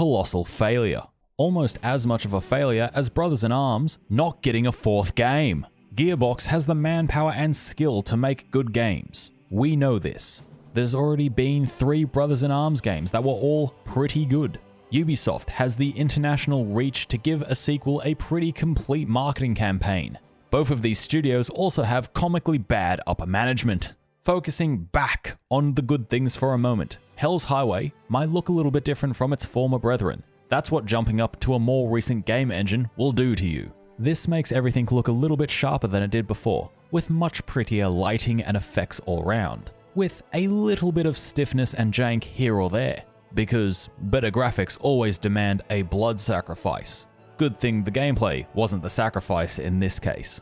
colossal failure. Almost as much of a failure as Brothers in Arms not getting a fourth game. Gearbox has the manpower and skill to make good games. We know this. There's already been 3 Brothers in Arms games that were all pretty good. Ubisoft has the international reach to give a sequel a pretty complete marketing campaign. Both of these studios also have comically bad upper management. Focusing back on the good things for a moment, Hell's Highway might look a little bit different from its former brethren. That's what jumping up to a more recent game engine will do to you. This makes everything look a little bit sharper than it did before, with much prettier lighting and effects all around, with a little bit of stiffness and jank here or there, because better graphics always demand a blood sacrifice. Good thing the gameplay wasn't the sacrifice in this case.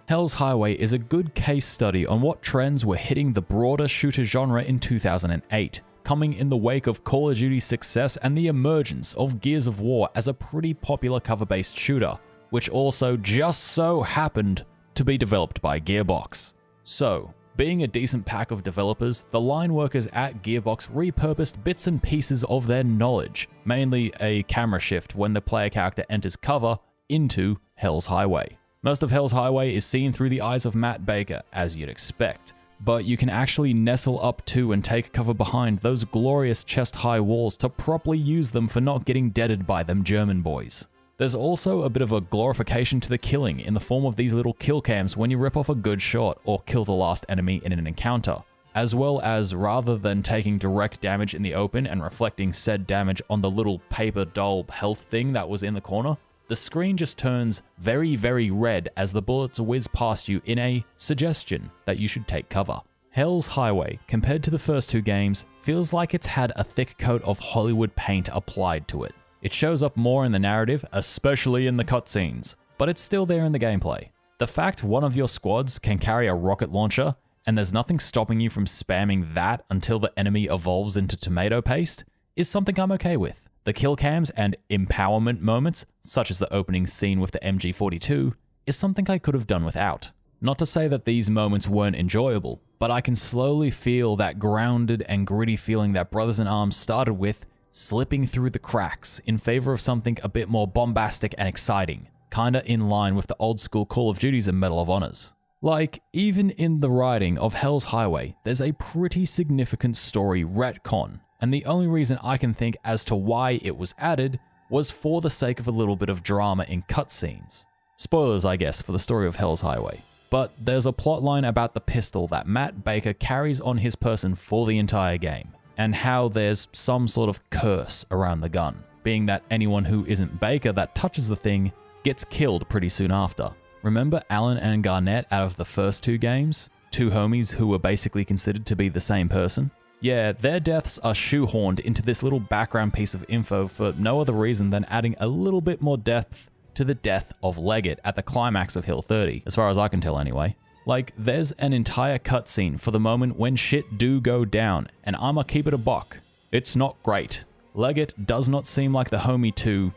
Hell's Highway is a good case study on what trends were hitting the broader shooter genre in 2008, coming in the wake of Call of Duty's success and the emergence of Gears of War as a pretty popular cover-based shooter, which also just so happened to be developed by Gearbox. So, being a decent pack of developers, the line workers at Gearbox repurposed bits and pieces of their knowledge, mainly a camera shift when the player character enters cover, into Hell's Highway. Most of Hell's Highway is seen through the eyes of Matt Baker, as you'd expect, but you can actually nestle up to and take cover behind those glorious chest-high walls to properly use them for not getting deaded by them German boys. There's also a bit of a glorification to the killing in the form of these little kill cams when you rip off a good shot or kill the last enemy in an encounter, as well as rather than taking direct damage in the open and reflecting said damage on the little paper doll health thing that was in the corner, the screen just turns very, very red as the bullets whiz past you in a suggestion that you should take cover. Hell's Highway, compared to the first 2 games, feels like it's had a thick coat of Hollywood paint applied to it. It shows up more in the narrative, especially in the cutscenes, but it's still there in the gameplay. The fact one of your squads can carry a rocket launcher, and there's nothing stopping you from spamming that until the enemy evolves into tomato paste, is something I'm okay with. The kill cams and empowerment moments, such as the opening scene with the MG42, is something I could have done without. Not to say that these moments weren't enjoyable, but I can slowly feel that grounded and gritty feeling that Brothers in Arms started with slipping through the cracks in favor of something a bit more bombastic and exciting, kinda in line with the old school Call of Duties and Medal of Honors. Like, even in the writing of Hell's Highway, there's a pretty significant story retcon, and the only reason I can think as to why it was added was for the sake of a little bit of drama in cutscenes. Spoilers, I guess, for the story of Hell's Highway. But there's a plotline about the pistol that Matt Baker carries on his person for the entire game, and how there's some sort of curse around the gun, being that anyone who isn't Baker that touches the thing gets killed pretty soon after. Remember Alan and Garnett out of the first 2 games? 2 homies who were basically considered to be the same person? Yeah, their deaths are shoehorned into this little background piece of info for no other reason than adding a little bit more depth to the death of Leggett at the climax of Hill 30, as far as I can tell anyway. Like, there's an entire cutscene for the moment when shit do go down, and I'ma keep it a buck. It's not great. Leggett does not seem like the homie to,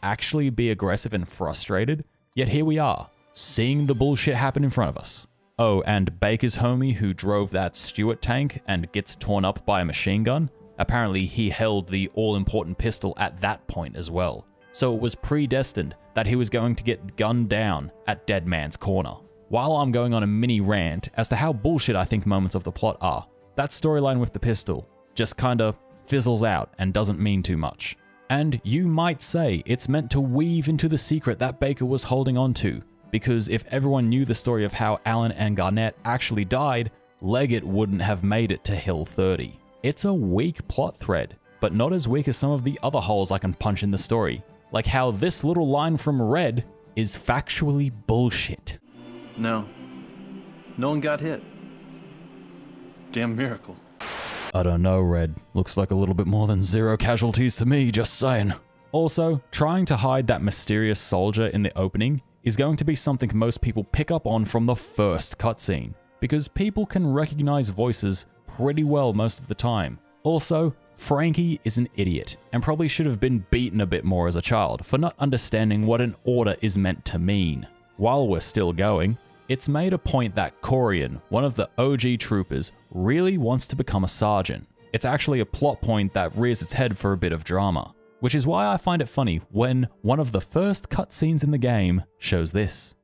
actually be aggressive and frustrated, yet here we are, seeing the bullshit happen in front of us. Oh, and Baker's homie who drove that Stuart tank and gets torn up by a machine gun, apparently he held the all-important pistol at that point as well. So it was predestined that he was going to get gunned down at Dead Man's Corner. While I'm going on a mini rant as to how bullshit I think moments of the plot are, that storyline with the pistol just kinda fizzles out and doesn't mean too much. And you might say it's meant to weave into the secret that Baker was holding on to, because if everyone knew the story of how Alan and Garnett actually died, Leggett wouldn't have made it to Hill 30. It's a weak plot thread, but not as weak as some of the other holes I can punch in the story, like how this little line from Red is factually bullshit. No one got hit. Damn miracle. I don't know, Red. Looks like a little bit more than 0 casualties to me, just saying. Also, trying to hide that mysterious soldier in the opening is going to be something most people pick up on from the first cutscene, because people can recognize voices pretty well most of the time. Also, Frankie is an idiot, and probably should have been beaten a bit more as a child for not understanding what an order is meant to mean. While we're still going, it's made a point that Corian, one of the OG troopers, really wants to become a sergeant. It's actually a plot point that rears its head for a bit of drama, which is why I find it funny when one of the first cutscenes in the game shows this.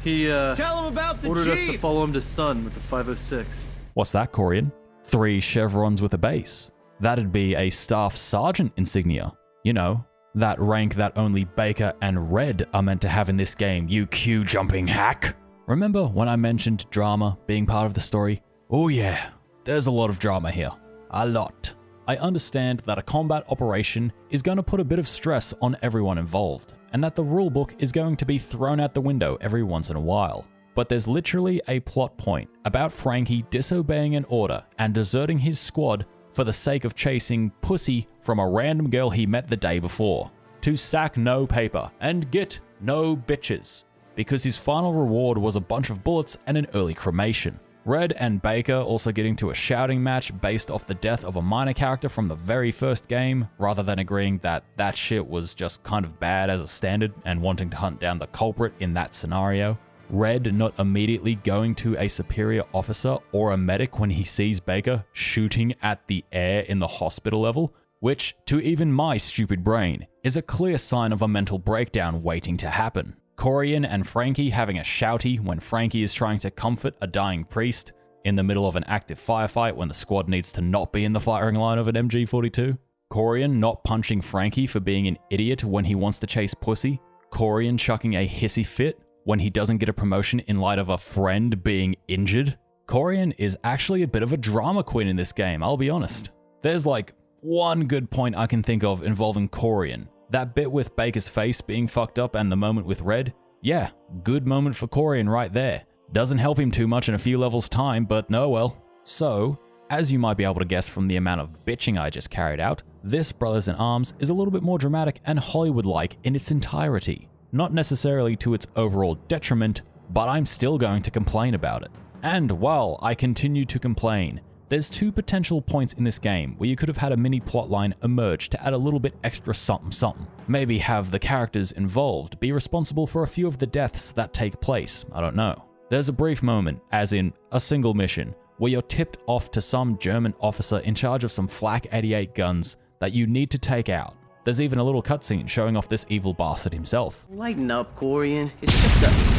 He, Tell him about the ordered us Jeep! to follow him to Sun with the 506. What's that, Corian? 3 chevrons with a base. That'd be a staff sergeant insignia. You know, that rank that only Baker and Red are meant to have in this game, you queue-jumping hack. Remember when I mentioned drama being part of the story? Oh yeah, there's a lot of drama here. A lot. I understand that a combat operation is going to put a bit of stress on everyone involved, and that the rulebook is going to be thrown out the window every once in a while. But there's literally a plot point about Frankie disobeying an order and deserting his squad for the sake of chasing pussy from a random girl he met the day before, to stack no paper and get no bitches, because his final reward was a bunch of bullets and an early cremation. Red and Baker also getting to a shouting match based off the death of a minor character from the very first game, rather than agreeing that that shit was just kind of bad as a standard and wanting to hunt down the culprit in that scenario. Red not immediately going to a superior officer or a medic when he sees Baker shooting at the air in the hospital level, which, to even my stupid brain, is a clear sign of a mental breakdown waiting to happen. Corian and Frankie having a shouty when Frankie is trying to comfort a dying priest in the middle of an active firefight when the squad needs to not be in the firing line of an MG42. Corian not punching Frankie for being an idiot when he wants to chase pussy. Corian chucking a hissy fit when he doesn't get a promotion in light of a friend being injured. Corian is actually a bit of a drama queen in this game, I'll be honest. There's like one good point I can think of involving Corian. That bit with Baker's face being fucked up and the moment with Red, yeah, good moment for Corian right there. Doesn't help him too much in a few levels time, but no well. So, as you might be able to guess from the amount of bitching I just carried out, this Brothers in Arms is a little bit more dramatic and Hollywood-like in its entirety. Not necessarily to its overall detriment, but I'm still going to complain about it. And while I continue to complain, there's 2 potential points in this game where you could have had a mini plotline emerge to add a little bit extra something. Maybe have the characters involved be responsible for a few of the deaths that take place, I don't know. There's a brief moment, as in a single mission, where you're tipped off to some German officer in charge of some Flak 88 guns that you need to take out. There's even a little cutscene showing off this evil bastard himself. Lighten up, Corian. It's just a...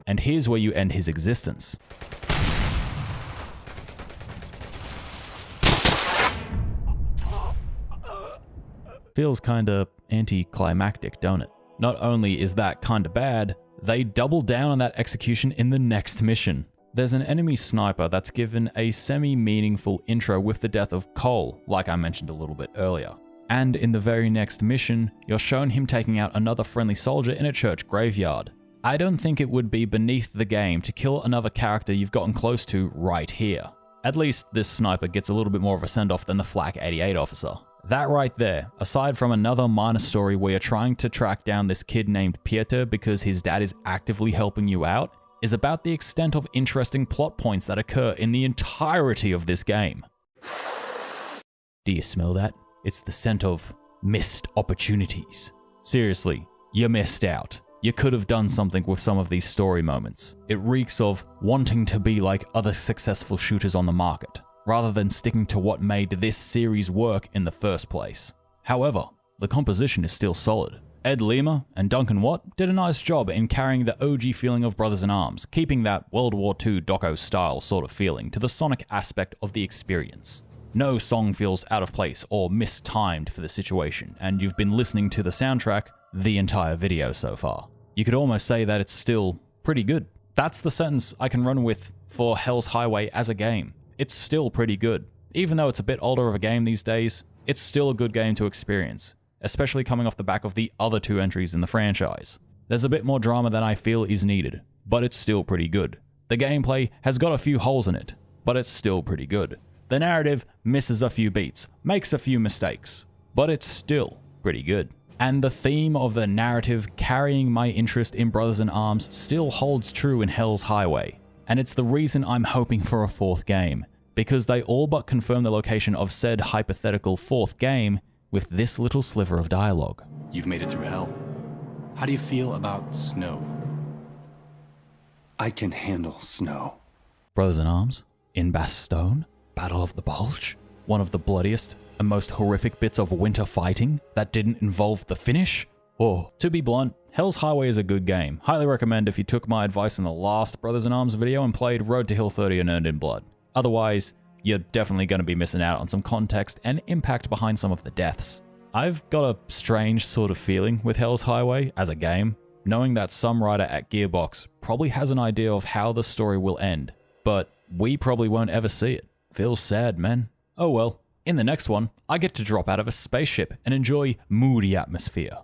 And here's where you end his existence. Feels kinda anticlimactic, don't it? Not only is that kinda bad, they double down on that execution in the next mission. There's an enemy sniper that's given a semi-meaningful intro with the death of Cole, like I mentioned a little bit earlier. And in the very next mission, you're shown him taking out another friendly soldier in a church graveyard. I don't think it would be beneath the game to kill another character you've gotten close to right here. At least this sniper gets a little bit more of a send-off than the Flak 88 officer. That right there, aside from another minor story where you're trying to track down this kid named Pieter because his dad is actively helping you out, is about the extent of interesting plot points that occur in the entirety of this game. Do you smell that? It's the scent of missed opportunities. Seriously, you missed out. You could have done something with some of these story moments. It reeks of wanting to be like other successful shooters on the market, rather than sticking to what made this series work in the first place. However, the composition is still solid. Ed Lima and Duncan Watt did a nice job in carrying the OG feeling of Brothers in Arms, keeping that World War II doco style sort of feeling to the sonic aspect of the experience. No song feels out of place or mistimed for the situation, and you've been listening to the soundtrack the entire video so far. You could almost say that it's still pretty good. That's the sentence I can run with for Hell's Highway as a game. It's still pretty good. Even though it's a bit older of a game these days, it's still a good game to experience, especially coming off the back of the other 2 entries in the franchise. There's a bit more drama than I feel is needed, but it's still pretty good. The gameplay has got a few holes in it, but it's still pretty good. The narrative misses a few beats, makes a few mistakes, but it's still pretty good. And the theme of the narrative carrying my interest in Brothers in Arms still holds true in Hell's Highway. And it's the reason I'm hoping for a 4th game, because they all but confirm the location of said hypothetical 4th game with this little sliver of dialogue. You've made it through hell. How do you feel about snow? I can handle snow. Brothers in Arms, in Bastogne, Battle of the Bulge, one of the bloodiest and most horrific bits of winter fighting that didn't involve the finish? Oh, to be blunt, Hell's Highway is a good game. Highly recommend if you took my advice in the last Brothers in Arms video and played Road to Hill 30 and Earned in Blood. Otherwise, you're definitely going to be missing out on some context and impact behind some of the deaths. I've got a strange sort of feeling with Hell's Highway as a game, knowing that some writer at Gearbox probably has an idea of how the story will end, but we probably won't ever see it. Feels sad, man. Oh well. In the next one, I get to drop out of a spaceship and enjoy moody atmosphere.